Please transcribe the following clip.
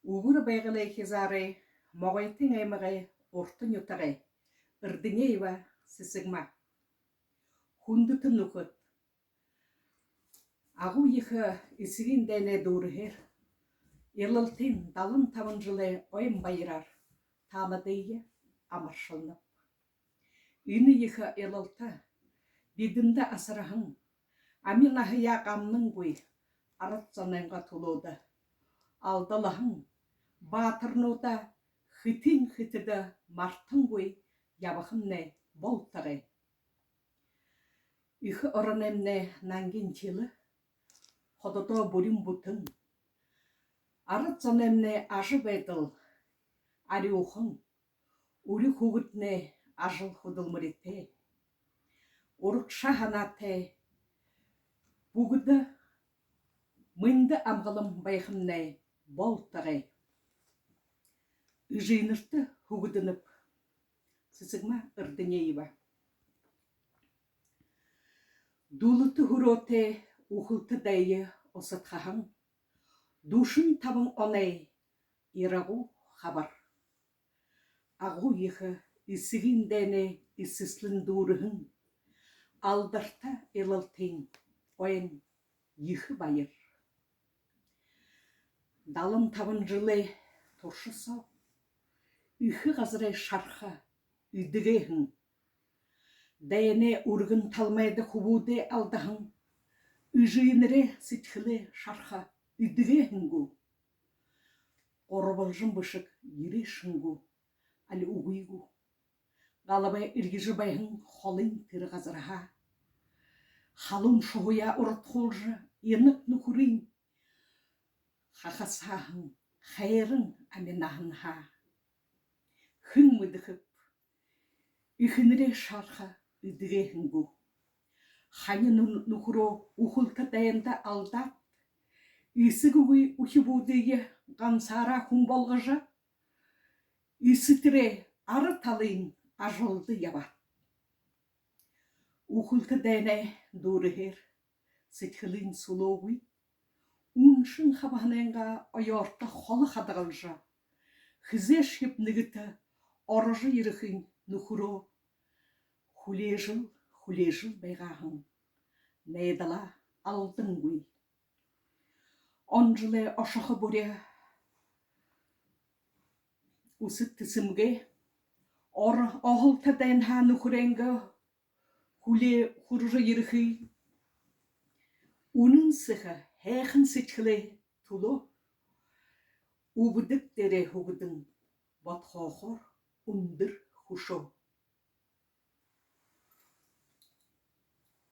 Угур байгылай хизары Могойтын аймагай Урта нютагай Эрдынеева Цыцыгма. Хундытын нухот. Агу ихы исигин дәне дурыхер. Елылтын далын тавын жылы ойын байырар. Таладыйы амаршылнып. Үні ихы елылты. Бидімді асырахын. Амин ахыя қамның бұй. Арат занайынға тұлуды. Алдалахын. Батырнуда хытын хытыды мартын бұй. Ябықынне болтағай. Ихы ұрынемне нанген челі. Ходото бурим бутын. Арат занайымне ажы бәділ. Ариухын. Уры хугытне ажыл худылмырете. Урықша ханате. Бугыды мынды амғылым байхымне болтағай. Эжынэртэ һүгэдэнэб. Цыцыгма Эрдынеева. Дулыты хуроте ухылты дайы осытхаһың. Душын табың онай ирагу хабар. Агу ихы исігін дәне исіслін дурыхын. Алдарта елылтын ойын ихы байыр. Далым табын жылы тұршы сау. Ихы ғазырай шарха үдігейхін. Дәйіне үргін талмайды хубуды алдағын. Үжейінірі сітхілі шарха үдігейхін гу. Орыбылжын бышық ерешін гу. Алі уғый гу. Ғалабай үргежі байхын холын тірі ғазырға. Халын шуғыя ұрыт қолжы енік нүкірін. Хақасағын, хайырын аминағын ха. Хын мүдіхіп, үхінірі шарха үдігейхін гу. Ханы нүкіро ұхылты дайында алдат. Үсігігі үхібудыйы ғансара хүн болғыжы. Үсітіре ары талын ажылды ябат. Ухылты дәне дурыхер, сетхілін сұлуғый. Уншын хабаненға ойорта холы хадығылжа. Хызеш хеп нігіті орыжы еріхін нүхіро. Хулежыл байғағын. Найдала алдың гүй. Онжылы ошақы бұре. Усы тісімге. Оры оғылты дәнға нүхіренгі. Хуржы еріхі. Унын сыхы хэйхын сетхілі тұлы. Убыдық дере хугыдың батхоқор ундыр хушо.